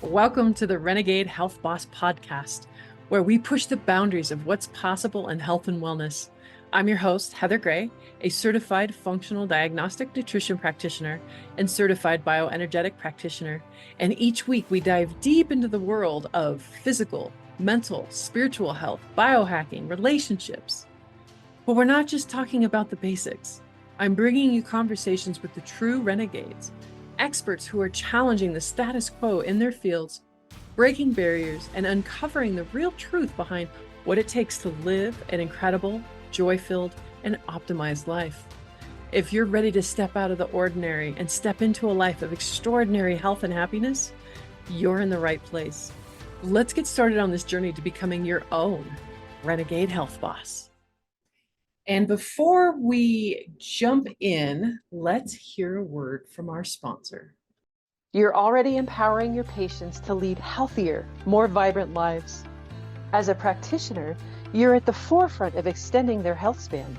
Welcome to the Renegade Health Boss podcast, where we push the boundaries of what's possible in health and wellness. I'm your host, Heather Gray, a certified functional diagnostic nutrition practitioner and certified bioenergetic practitioner. And each week we dive deep into the world of physical, mental, spiritual health, biohacking, relationships. But we're not just talking about the basics. I'm bringing you conversations with the true renegades, experts who are challenging the status quo in their fields, breaking barriers, and uncovering the real truth behind what it takes to live an incredible, joy-filled, and optimized life. If you're ready to step out of the ordinary and step into a life of extraordinary health and happiness, you're in the right place. Let's get started on this journey to becoming your own Renegade Health Boss. And before we jump in, let's hear a word from our sponsor. You're already empowering your patients to lead healthier, more vibrant lives. As a practitioner, you're at the forefront of extending their health span,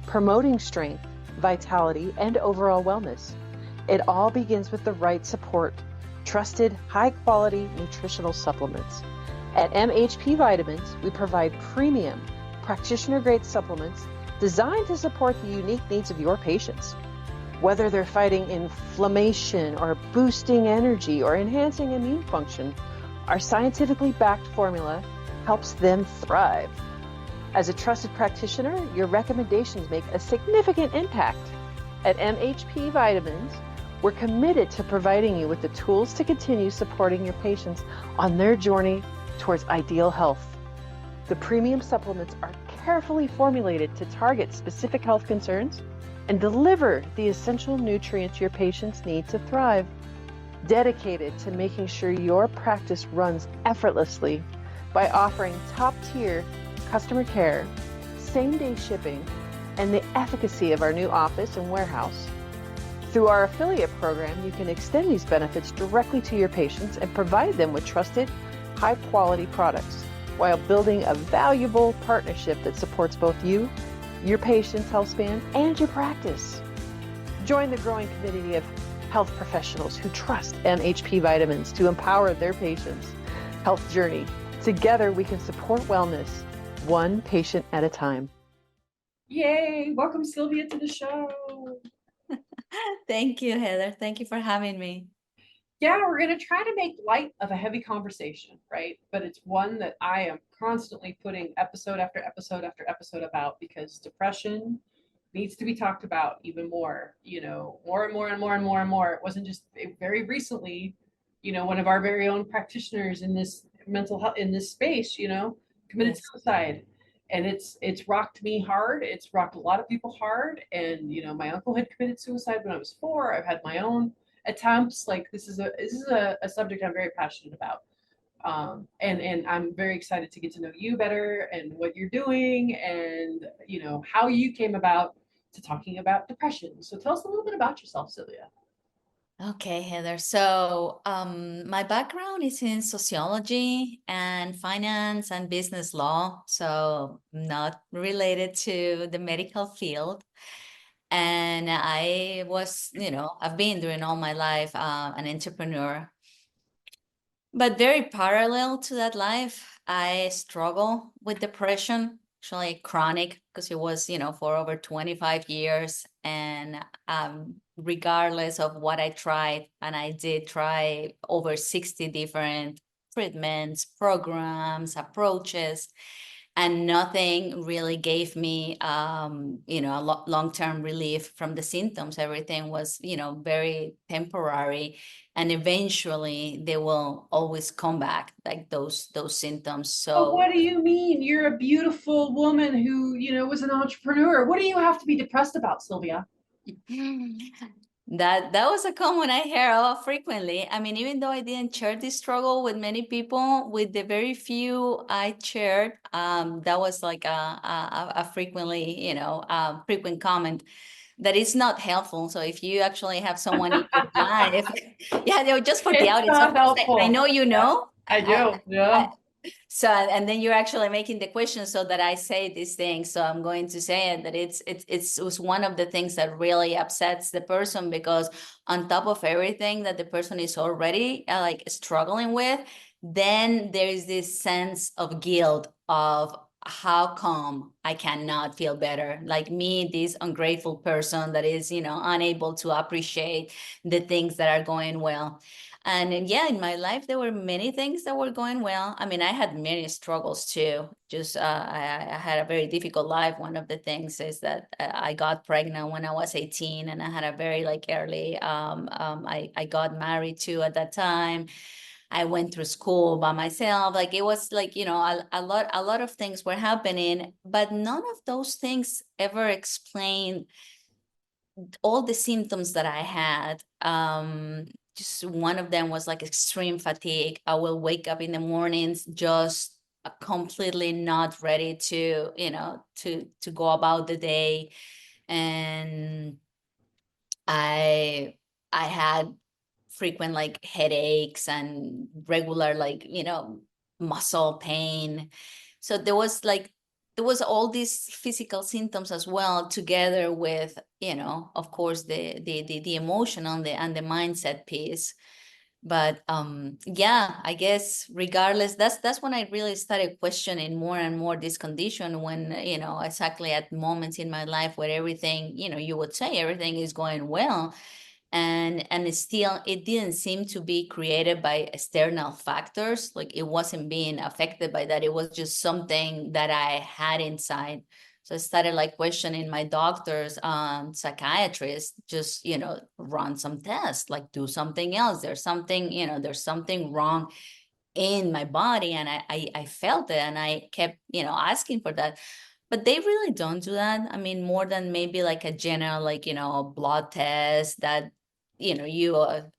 promoting strength, vitality, and overall wellness. It all begins with the right support, trusted, high-quality nutritional supplements. At MHP Vitamins, we provide premium, practitioner-grade supplements designed to support the unique needs of your patients. Whether they're fighting inflammation or boosting energy or enhancing immune function, our scientifically backed formula helps them thrive. As a trusted practitioner, your recommendations make a significant impact. At MHP Vitamins, we're committed to providing you with the tools to continue supporting your patients on their journey towards ideal health. The premium supplements are carefully formulated to target specific health concerns and deliver the essential nutrients your patients need to thrive. Dedicated to making sure your practice runs effortlessly by offering top-tier customer care, same-day shipping, and the efficacy of our new office and warehouse. Through our affiliate program, you can extend these benefits directly to your patients and provide them with trusted, high-quality products, while building a valuable partnership that supports both you, your patient's health span, and your practice. Join the growing community of health professionals who trust MHP Vitamins to empower their patients' health journey. Together, we can support wellness, one patient at a time. Yay! Welcome, Silvia, to the show. Thank you, Heather. Thank you for having me. Yeah, we're going to try to make light of a heavy conversation, right? But it's one that I am constantly putting episode after episode after episode about, because depression needs to be talked about even more, more and more and more and more and more. It wasn't just very recently, one of our very own practitioners in this mental health, in this space, committed Yes. suicide. And it's rocked me hard. It's rocked a lot of people hard. And, my uncle had committed suicide when I was 4. I've had my own attempts. Like this is a subject I'm very passionate about, and I'm very excited to get to know you better and what you're doing, and how you came about to talking about depression. So tell us a little bit about yourself, Silvia. Okay, Heather. So my background is in sociology and finance and business law, so not related to the medical field. And I was, I've been during all my life an entrepreneur. But very parallel to that life, I struggle with depression, actually chronic, because it was, for over 25 years. And regardless of what I tried, and I did try over 60 different treatments, programs, approaches, and nothing really gave me, long-term relief from the symptoms. Everything was, very temporary, and eventually they will always come back, like those symptoms. So, Oh, what do you mean? You're a beautiful woman who, was an entrepreneur. What do you have to be depressed about, Silvia? That was a comment I hear frequently. I mean, even though I didn't share this struggle with many people, with the very few I shared, that was like a frequently, frequent comment that is not helpful. So if you actually have someone in your life, yeah, just for the It's audience, not of course, I helpful. know you know. I do. Yeah. So, and then you're actually making the question so that I say these things. So I'm going to say it that it was one of the things that really upsets the person, because on top of everything that the person is already like struggling with, then there is this sense of guilt of how come I cannot feel better? Like me, this ungrateful person that is, unable to appreciate the things that are going well. And yeah, in my life, there were many things that were going well. I mean, I had many struggles too. Just I had a very difficult life. One of the things is that I got pregnant when I was 18, and I had a very like early. I got married too at that time. I went through school by myself. Like it was like, a lot of things were happening, but none of those things ever explain all the symptoms that I had. Just one of them was like extreme fatigue. I will wake up in the mornings just completely not ready to, to go about the day. And I I had frequent like headaches and regular like, muscle pain. So there was all these physical symptoms as well, together with, of course, the emotional and the mindset piece. But yeah, I guess regardless, that's when I really started questioning more and more this condition, when, exactly at moments in my life where everything, you would say everything is going well, and it didn't seem to be created by external factors. Like it wasn't being affected by that. It was just something that I had inside. So I started like questioning my doctors, psychiatrists, just, run some tests, like do something else. There's something wrong in my body, and I felt it, and I kept, asking for that. But they really don't do that. I mean, more than maybe like a general, like, blood test that, you are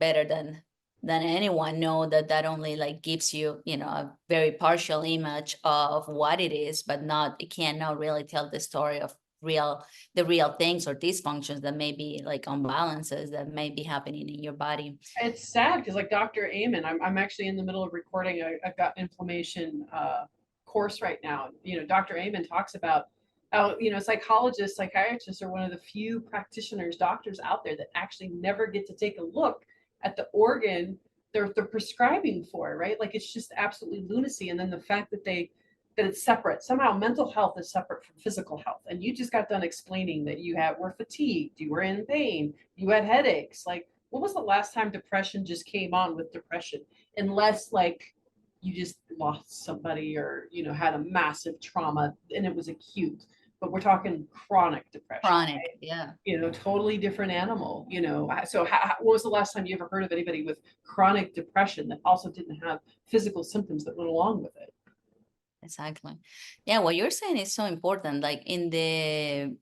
better than anyone know that only like gives you, a very partial image of what it is, but it cannot really tell the story of the real things or dysfunctions that may be like imbalances that may be happening in your body. It's sad because like Dr. Amen, I'm actually in the middle of recording a gut inflammation course right now. Dr. Amen talks about how, psychologists, psychiatrists are one of the few practitioners, doctors out there that actually never get to take a look at the organ they're prescribing for, right? Like it's just absolutely lunacy. And then the fact that it's separate. Somehow mental health is separate from physical health. And you just got done explaining that were fatigued, you were in pain, you had headaches. Like, when was the last time depression just came on with depression? Unless like you just lost somebody or, had a massive trauma and it was acute. But we're talking chronic depression, Chronic, right? yeah. Totally different animal. So when was the last time you ever heard of anybody with chronic depression that also didn't have physical symptoms that went along with it? Exactly. Yeah, what you're saying is so important. Like in the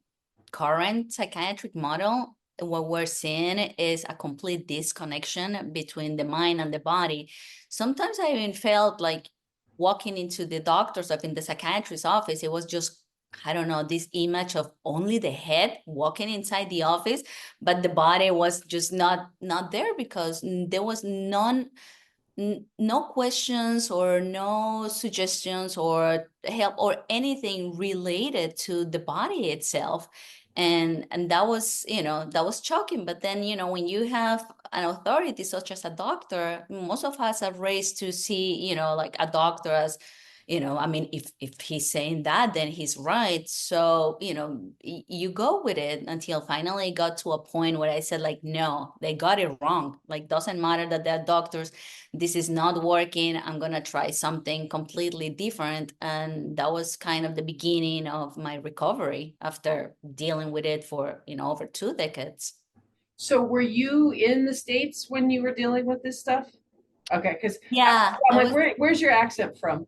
current psychiatric model, what we're seeing is a complete disconnection between the mind and the body. Sometimes I even felt like walking into the doctor's office, in the psychiatrist's office, it was just, I don't know, this image of only the head walking inside the office, but the body was just not there, because there was no questions or no suggestions or help or anything related to the body itself. And that was shocking. But then, when you have an authority such as a doctor, most of us are raised to see, like a doctor as, I mean, if he's saying that, then he's right. So, you go with it until finally it got to a point where I said, like, no, they got it wrong. Like, doesn't matter that they're doctors. This is not working. I'm going to try something completely different. And that was kind of the beginning of my recovery after dealing with it for, over 2 decades. So were you in the States when you were dealing with this stuff? Okay, because Yeah, I'm I like, was. where's your accent from?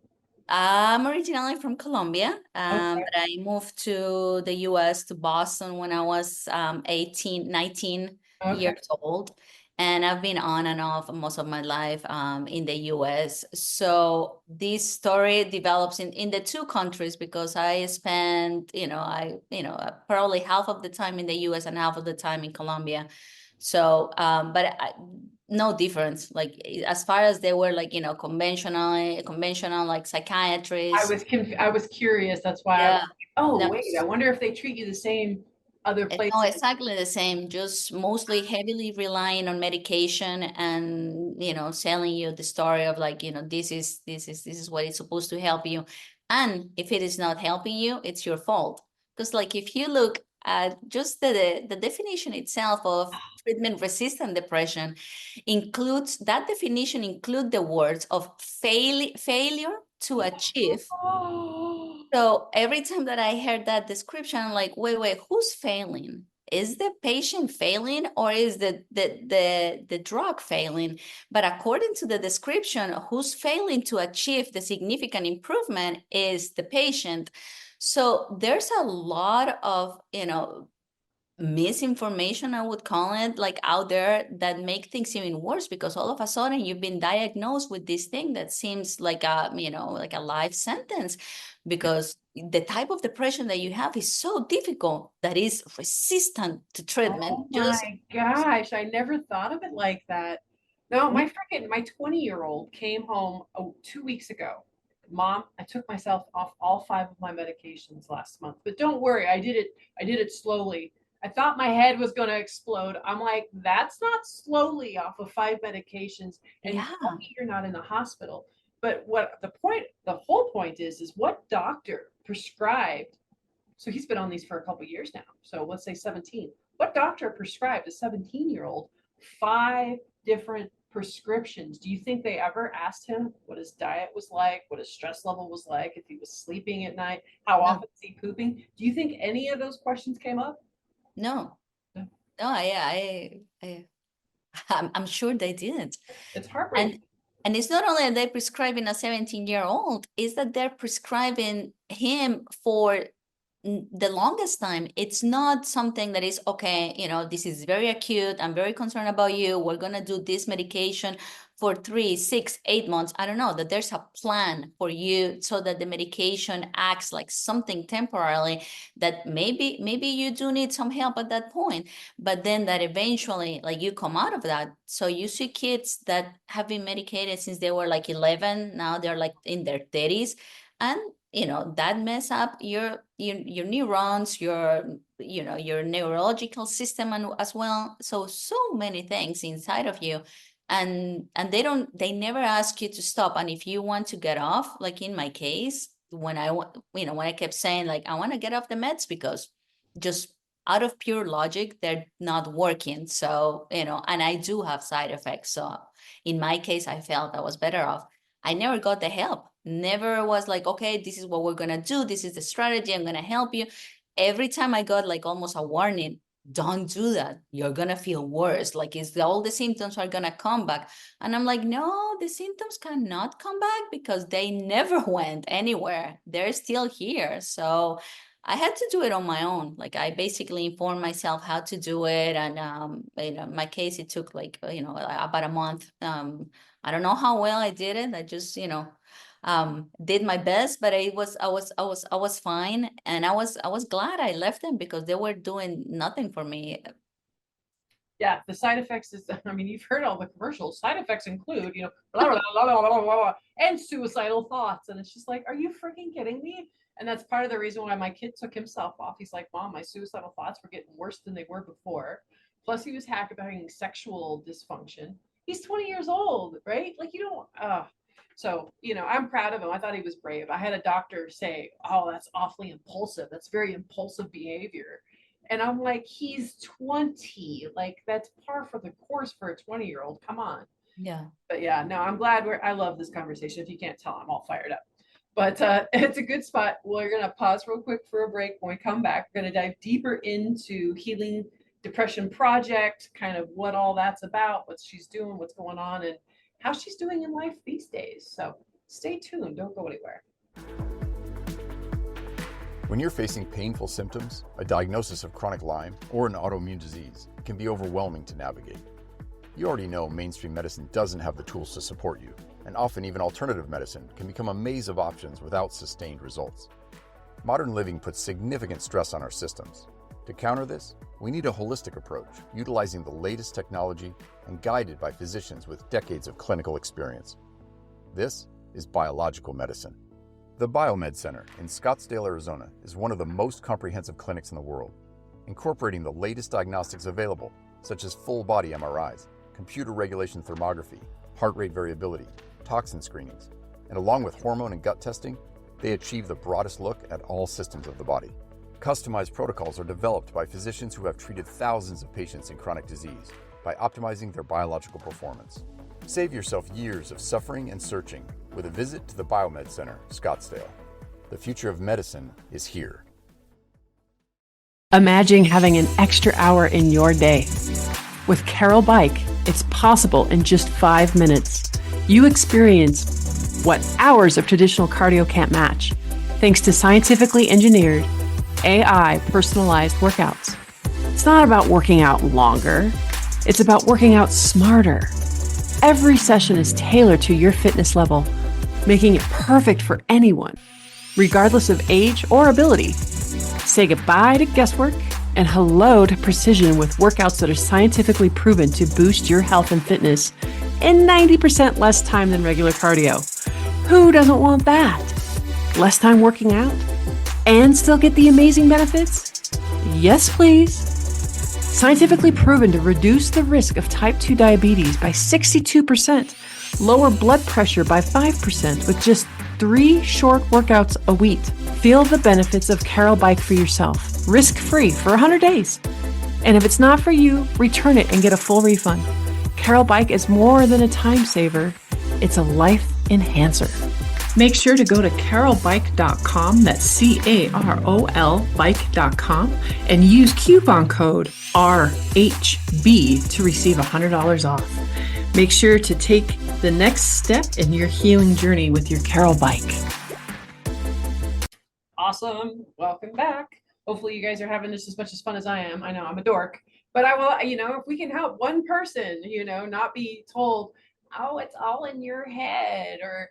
I'm originally from Colombia, Okay, but I moved to the US, to Boston, when I was 18, 19 okay. years old. And I've been on and off most of my life in the US. So this story develops in the two countries, because I spent, probably half of the time in the US and half of the time in Colombia. So, but no difference. Like as far as they were like, conventional like psychiatrists. I was curious. That's why I was Yeah. like, oh, No, wait, I wonder if they treat you the same other no, places. exactly the same, just mostly heavily relying on medication and, selling you the story of like, this is what it's supposed to help you. And if it is not helping you, it's your fault. Because like if you look at just the definition itself of treatment resistant depression includes that definition include the words of failure to achieve. Oh, So every time that I heard that description, I'm like, wait, who's failing? Is the patient failing or is the drug failing? But according to the description, who's failing to achieve the significant improvement is the patient. So there's a lot of, misinformation, I would call it, like out there that make things even worse because all of a sudden you've been diagnosed with this thing that seems like like a life sentence because the type of depression that you have is so difficult that is resistant to treatment. oh Just my gosh. I never thought of it like that. No, my 20-year-old came home 2 weeks ago. Mom, I took myself off all 5 of my medications last month, but don't worry, I did it slowly. I thought my head was going to explode. I'm like, that's not slowly off of 5 medications, and you're yeah, lucky you're not in the hospital. But what the whole point is what doctor prescribed? So he's been on these for a couple of years now. So let's say 17. What doctor prescribed a 17-year-old 5 different prescriptions? Do you think they ever asked him what his diet was like, what his stress level was like, if he was sleeping at night, how no, often is he pooping? Do you think any of those questions came up? no, No. no, I'm sure they didn't. It's heartbreaking. And it's not only that they're prescribing a 17-year-old, is that they're prescribing him for the longest time. It's not something that is, okay, this is very acute. I'm very concerned about you. We're going to do this medication for 3, 6, 8 months. I don't know, that there's a plan for you so that the medication acts like something temporarily that maybe you do need some help at that point, but then that eventually like you come out of that. So you see kids that have been medicated since they were like 11, now they're like in their 30s, and that mess up your neurons, your neurological system, and as well, so many things inside of you, and they never ask you to stop. And if you want to get off, like in my case, when I kept saying like I want to get off the meds because just out of pure logic they're not working, so and I do have side effects, so in my case I felt I was better off. I never got the help. Never was like, okay, this is what we're going to do. This is the strategy. I'm going to help you. Every time I got like almost a warning, don't do that. You're going to feel worse. Like all the symptoms are going to come back. And I'm like, no, the symptoms cannot come back because they never went anywhere. They're still here. So I had to do it on my own. Like I basically informed myself how to do it. And, in my case, it took like, about a month. I don't know how well I did it. I just, did my best, but I was fine. And I was glad I left them because they were doing nothing for me. Yeah, the side effects is, I mean, you've heard all the commercials. Side effects include, blah, blah, blah, blah, blah, blah, blah, and suicidal thoughts. And it's just like, are you freaking kidding me? And that's part of the reason why my kid took himself off. He's like, Mom, my suicidal thoughts were getting worse than they were before. Plus, he was having sexual dysfunction. He's 20 years old, right? Like, you don't, so, I'm proud of him. I thought he was brave. I had a doctor say, oh, that's awfully impulsive. That's very impulsive behavior. And I'm like, he's 20. Like, that's par for the course for a 20-year-old. Come on. Yeah. But yeah, no, I'm glad I love this conversation. If you can't tell, I'm all fired up. But it's a good spot. We're going to pause real quick for a break. When we come back, we're going to dive deeper into Healing Depression Project, kind of what all that's about, what she's doing, what's going on, and how she's doing in life these days. So stay tuned. Don't go anywhere. When you're facing painful symptoms, a diagnosis of chronic Lyme, or an autoimmune disease, it can be overwhelming to navigate. You already know mainstream medicine doesn't have the tools to support you, and often even alternative medicine can become a maze of options without sustained results. Modern living puts significant stress on our systems. To counter this, We need a holistic approach, utilizing the latest technology and guided by physicians with decades of clinical experience. This is biological medicine. The Biomed Center in Scottsdale, Arizona is one of the most comprehensive clinics in the world, incorporating the latest diagnostics available, such as full-body MRIs, computer regulation thermography, heart rate variability, toxin screenings, and along with hormone and gut testing, they achieve the broadest look at all systems of the body. Customized protocols are developed by physicians who have treated thousands of patients in chronic disease by optimizing their biological performance. Save yourself years of suffering and searching with a visit to the Biomed Center, Scottsdale. The future of medicine is here. Imagine having an extra hour in your day. With Carol Bike, it's possible in just 5 minutes. You experience what hours of traditional cardio can't match, thanks to scientifically engineered, AI personalized workouts. It's not about working out longer, it's about working out smarter. Every session is tailored to your fitness level, making it perfect for anyone, regardless of age or ability. Say goodbye to guesswork and hello to precision with workouts that are scientifically proven to boost your health and fitness in 90% less time than regular cardio. Who doesn't want that? Less time working out and still get the amazing benefits? Yes, please. Scientifically proven to reduce the risk of type 2 diabetes by 62%, lower blood pressure by 5% with just 3 short workouts a week. Feel the benefits of Carol Bike for yourself, risk-free for 100 days. And if it's not for you, return it and get a full refund. Carol Bike is more than a time saver, it's a life enhancer. Make sure to go to carolbike.com, that's CAROL bike.com, and use coupon code RHB to receive $100 off. Make sure to take the next step in your healing journey with your Carol Bike. Awesome. Welcome back. Hopefully you guys are having this as much as fun as I am. I know I'm a dork, but I will, if we can help one person, not be told, oh, it's all in your head, or,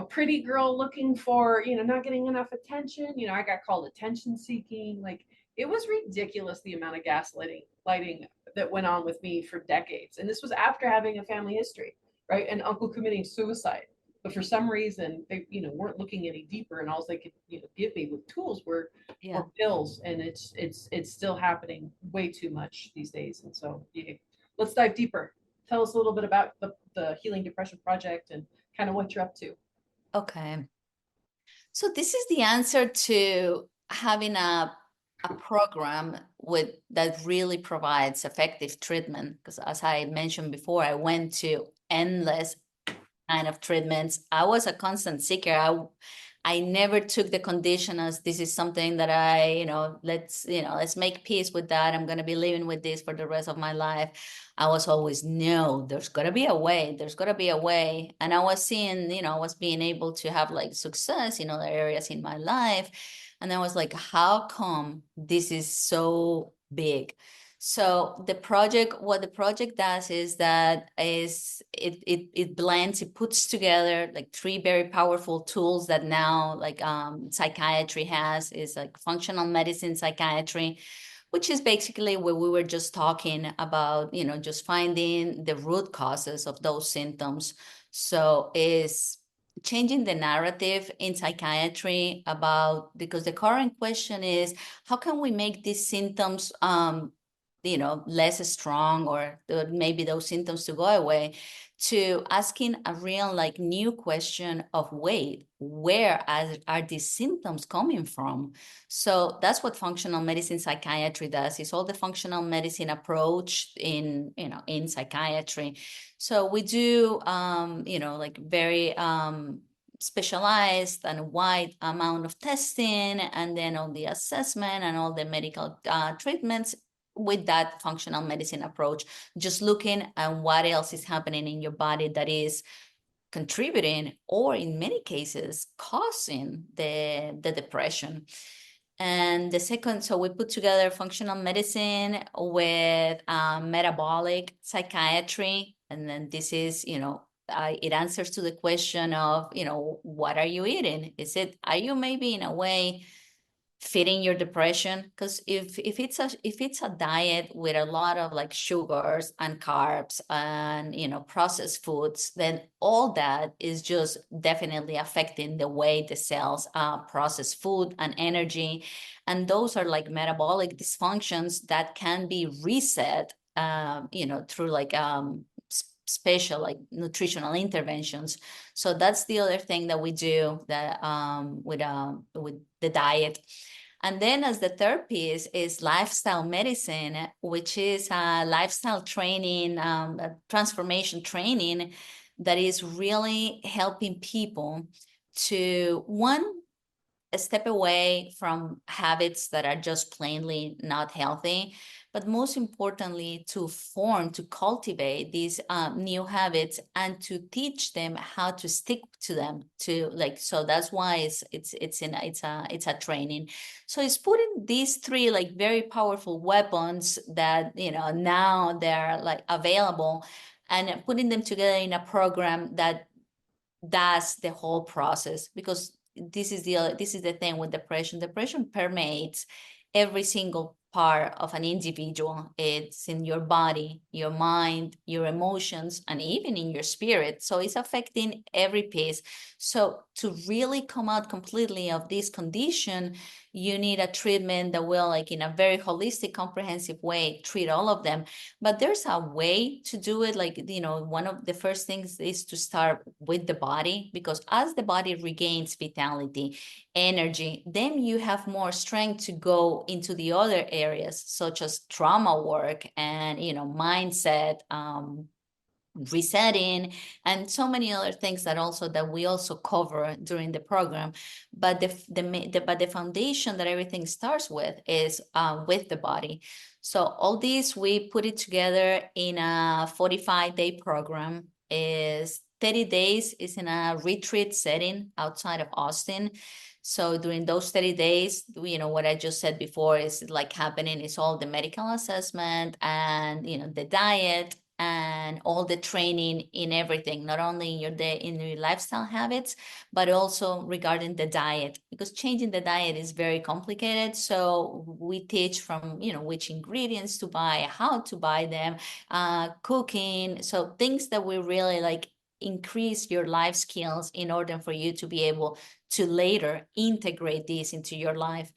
pretty girl looking for, not getting enough attention. I got called attention seeking. Like, it was ridiculous the amount of gaslighting that went on with me for decades. And this was after having a family history, right? And uncle committing suicide. But for some reason, they, weren't looking any deeper, and all they could, give me with tools were pills. And it's still happening way too much these days. And so let's dive deeper. Tell us a little bit about the Healing Depression Project and kind of what you're up to. Okay. So this is the answer to having a program that really provides effective treatment. Because as I mentioned before, I went to endless kind of treatments. I was a constant seeker. I never took the condition as this is something that let's make peace with that. I'm going to be living with this for the rest of my life. I was always, no, there's got to be a way. There's got to be a way. And I was seeing, I was being able to have like success in other areas in my life. And I was like, how come this is so big? So what the project does is that it blends, it puts together like 3 very powerful tools that now like psychiatry has, is like functional medicine psychiatry, which is basically where we were just talking about, just finding the root causes of those symptoms. So is changing the narrative in psychiatry because the current question is, how can we make these symptoms less strong, or maybe those symptoms to go away, to asking a real like new question of, wait, where are these symptoms coming from? So that's what functional medicine psychiatry does. It's all the functional medicine approach in psychiatry. So we do like very specialized and wide amount of testing, and then all the assessment and all the medical treatments with that functional medicine approach, just looking at what else is happening in your body that is contributing, or in many cases causing the depression. And the second, so we put together functional medicine with metabolic psychiatry. And then this is, it answers to the question of, what are you eating? Are you maybe in a way feeding your depression, because if it's a diet with a lot of like sugars and carbs and processed foods, then all that is just definitely affecting the way the cells process food and energy, and those are like metabolic dysfunctions that can be reset through like special like nutritional interventions. So that's the other thing that we do that with the diet. And then as the third piece is lifestyle medicine, which is lifestyle training, transformation training that is really helping people to, one, a step away from habits that are just plainly not healthy, but most importantly, to cultivate these new habits and to teach them how to stick to them. So that's why it's a training. So it's putting these three like very powerful weapons that now they're like available, and putting them together in a program that does the whole process. Because this is the thing with depression permeates every single part of an individual. It's in your body, your mind, your emotions, and even in your spirit. So it's affecting every piece. So to really come out completely of this condition, you need a treatment that will, like in a very holistic, comprehensive way, treat all of them. But there's a way to do it. Like, one of the first things is to start with the body, because as the body regains vitality, energy, then you have more strength to go into the other areas, such as trauma work and, mindset, resetting, and so many other things that we also cover during the program. But the foundation that everything starts with is with the body. So all this, we put it together in a 45-day program. Is 30 days is in a retreat setting outside of Austin. So during those 30 days, what I just said before is like happening is all the medical assessment and, the diet and all the training in everything, not only in your lifestyle habits, but also regarding the diet, because changing the diet is very complicated. So we teach from, which ingredients to buy, how to buy them, cooking. So things that will really like increase your life skills in order for you to be able to later integrate this into your life.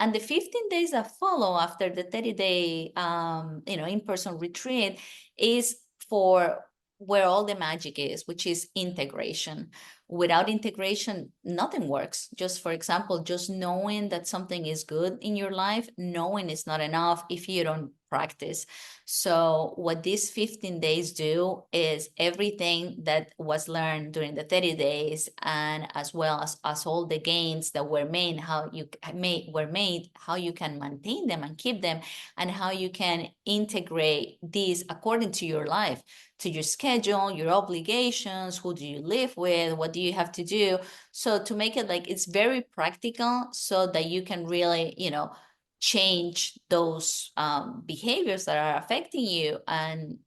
And the 15 days that follow after the 30-day, in-person retreat is for where all the magic is, which is integration. Without integration, nothing works. Just for example, just knowing that something is good in your life, knowing is not enough if you don't practice. So what these 15 days do is everything that was learned during the 30 days, and as well as all the gains that were made, how you can maintain them and keep them, and how you can integrate these according to your life, to your schedule, your obligations, who do you live with, what do you have to do. So to make it like it's very practical, so that you can really, change those behaviors that are affecting you, and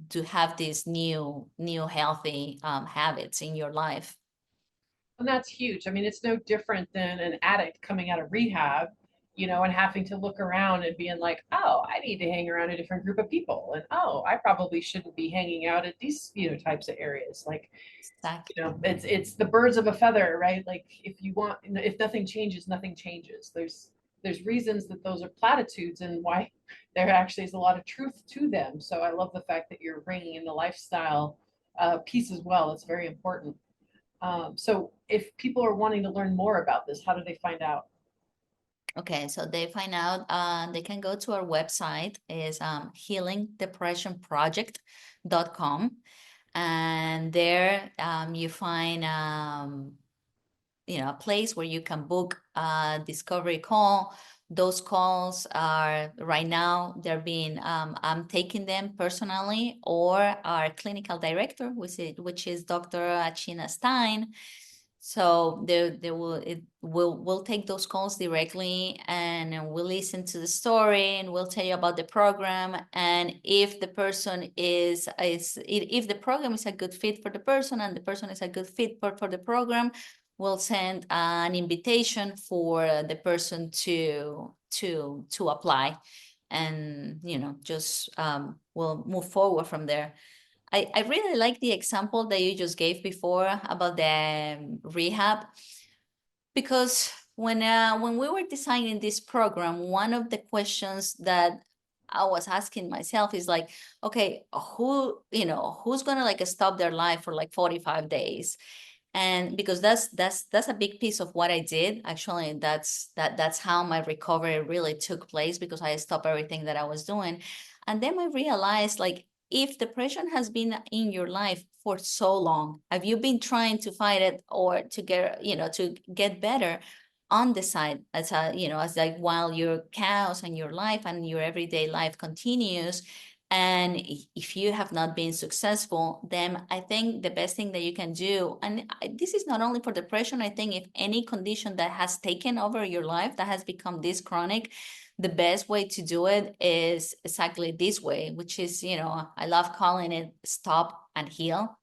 to have these new healthy habits in your life. And that's huge. I mean, it's no different than an addict coming out of rehab, and having to look around and being like, oh, I need to hang around a different group of people. And oh, I probably shouldn't be hanging out at these, types of areas. Like, Exactly. It's the birds of a feather, right? Like if nothing changes, nothing changes. There's reasons that those are platitudes, and why there actually is a lot of truth to them. So I love the fact that you're bringing in the lifestyle piece as well. It's very important. So if people are wanting to learn more about this, how do they find out? Okay, so they find out, they can go to our website, is healingdepressionproject.com. And there you find, a place where you can book a discovery call. Those calls are right now, they're being, I'm taking them personally, or our clinical director, which is Dr. Achina Stein. So we'll take those calls directly, and we'll listen to the story, and we'll tell you about the program. And if the person if the program is a good fit for the person, and the person is a good fit for the program, we'll send an invitation for the person to apply, and just we'll move forward from there. I really like the example that you just gave before about the rehab, because when we were designing this program, one of the questions that I was asking myself is like, okay, who's gonna like stop their life for like 45 days? And because that's a big piece of what I did. Actually, that's how my recovery really took place, because I stopped everything that I was doing. And then I realized, like, if depression has been in your life for so long, have you been trying to fight it or to get better on the side, as like while your chaos and your life and your everyday life continues? And if you have not been successful, then I think the best thing that you can do, and this is not only for depression, I think if any condition that has taken over your life, that has become this chronic, the best way to do it is exactly this way, which is, I love calling it stop and heal.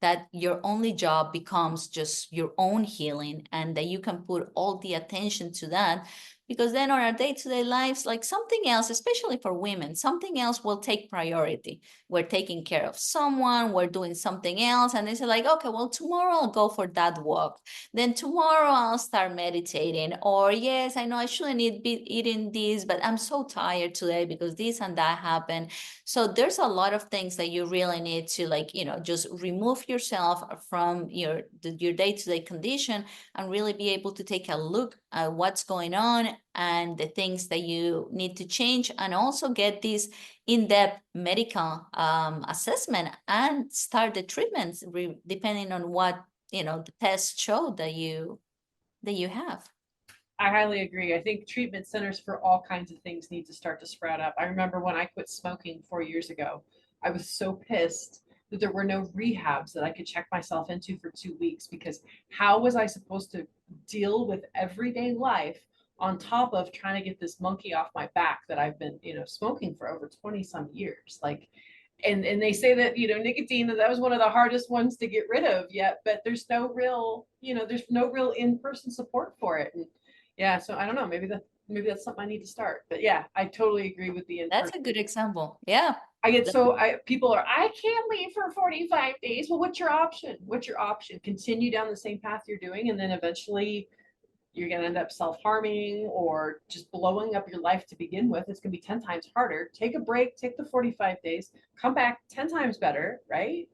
That your only job becomes just your own healing, and that you can put all the attention to that, because then on our day-to-day lives, like something else, especially for women, something else will take priority. We're taking care of someone, we're doing something else, and they say like, okay, well, tomorrow I'll go for that walk, then tomorrow I'll start meditating, or yes, I know I shouldn't be eating this, but I'm so tired today because this and that happened. So there's a lot of things that you really need to, like, just remove yourself from your day-to-day condition, and really be able to take a look at what's going on and the things that you need to change, and also get this in-depth medical assessment and start the treatments depending on what the tests show that you have. I highly agree. I think treatment centers for all kinds of things need to start to sprout up. I remember when I quit smoking 4 years ago, I was so pissed that there were no rehabs that I could check myself into for 2 weeks, because how was I supposed to deal with everyday life on top of trying to get this monkey off my back that I've been, smoking for over 20 some years? Like, and they say that, nicotine, that was one of the hardest ones to get rid of yet, but there's no real, there's no real in-person support for it. And yeah, so I don't know, maybe that's something I need to start. But yeah, I totally agree with the That's a good example. Yeah. People are, I can't leave for 45 days. Well, what's your option? Continue down the same path you're doing, and then eventually you're going to end up self-harming or just blowing up your life to begin with. It's going to be 10 times harder. Take a break, take the 45 days, come back 10 times better, right?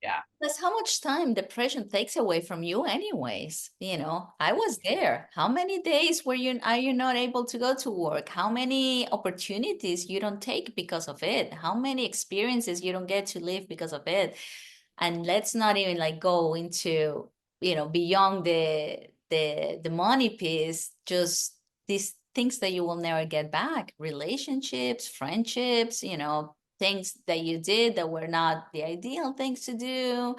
Yeah. That's how much time depression takes away from you anyways. I was there. How many days are you not able to go to work? How many opportunities you don't take because of it? How many experiences you don't get to live because of it? And let's not even like go into, beyond the money piece, just these things that you will never get back, relationships, friendships, things that you did that were not the ideal things to do.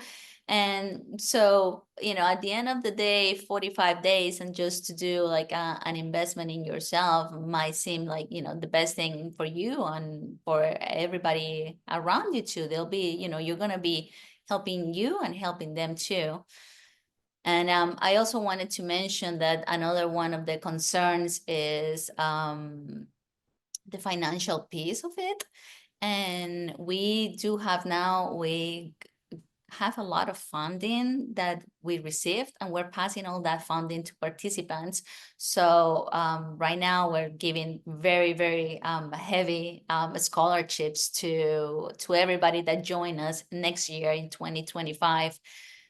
And so, at the end of the day, 45 days and just to do like an investment in yourself might seem like, the best thing for you and for everybody around you too. They'll be, you're going to be helping you and helping them too. And I also wanted to mention that another one of the concerns is the financial piece of it. And we have a lot of funding that we received, and we're passing all that funding to participants. So right now we're giving very, very heavy scholarships to everybody that join us next year in 2025.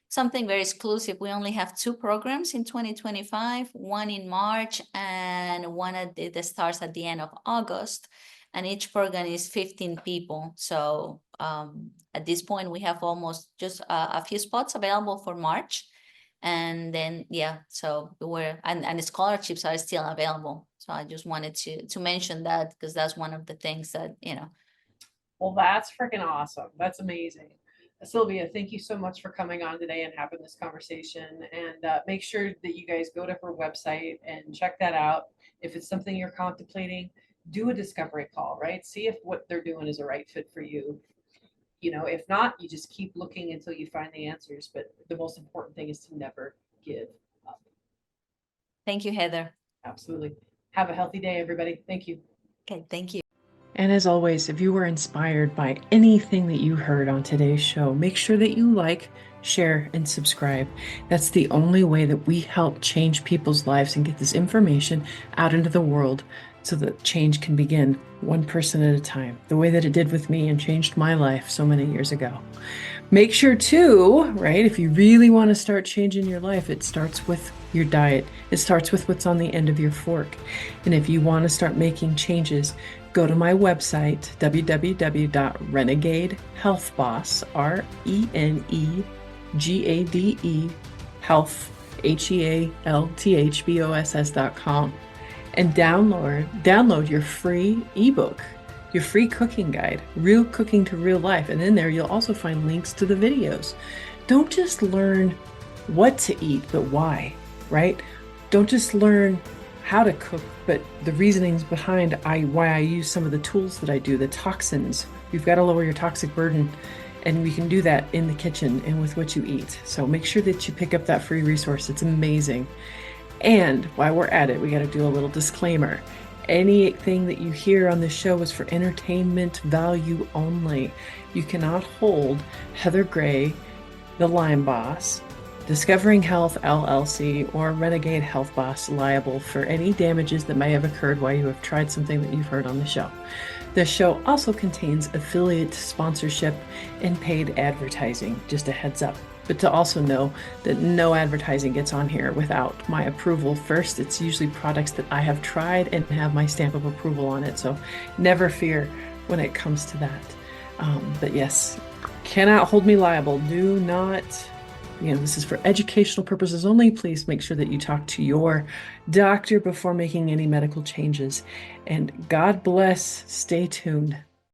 Something very exclusive. We only have 2 programs in 2025, one in March and one that starts at the end of August. And each program is 15 people. So at this point, we have almost just a few spots available for March. And then, so and the scholarships are still available. So I just wanted to mention that, because that's one of the things that, Well, that's freaking awesome. That's amazing. Silvia, thank you so much for coming on today and having this conversation. And make sure that you guys go to her website and check that out. If it's something you're contemplating, do a discovery call, right? See if what they're doing is a right fit for you. If not, you just keep looking until you find the answers. But the most important thing is to never give up. Thank you, Heather. Absolutely. Have a healthy day, everybody. Thank you. Okay, thank you. And as always, if you were inspired by anything that you heard on today's show, make sure that you like, share, and subscribe. That's the only way that we help change people's lives and get this information out into the world so that change can begin one person at a time, the way that it did with me and changed my life so many years ago. Make sure too, right, if you really want to start changing your life, it starts with your diet. It starts with what's on the end of your fork. And if you want to start making changes, go to my website, www.renegadehealthboss, RENEGADE, health, HEALTHBOSS.com, and download your free ebook, your free cooking guide, Real Cooking to Real Life. And in there, you'll also find links to the videos. Don't just learn what to eat, but why, right? Don't just learn how to cook, but the reasonings behind why I use some of the tools that I do, the toxins. You've got to lower your toxic burden, and we can do that in the kitchen and with what you eat. So make sure that you pick up that free resource. It's amazing. And while we're at it, we got to do a little disclaimer. Anything that you hear on this show is for entertainment value only. You cannot hold Heather Gray, the Lyme Boss, Discovering Health LLC, or Renegade Health Boss liable for any damages that may have occurred while you have tried something that you've heard on the show. The show also contains affiliate sponsorship and paid advertising, just a heads up. But to also know that no advertising gets on here without my approval first. It's usually products that I have tried and have my stamp of approval on it. So never fear when it comes to that. But yes, cannot hold me liable. Do not, this is for educational purposes only. Please make sure that you talk to your doctor before making any medical changes. And God bless. Stay tuned.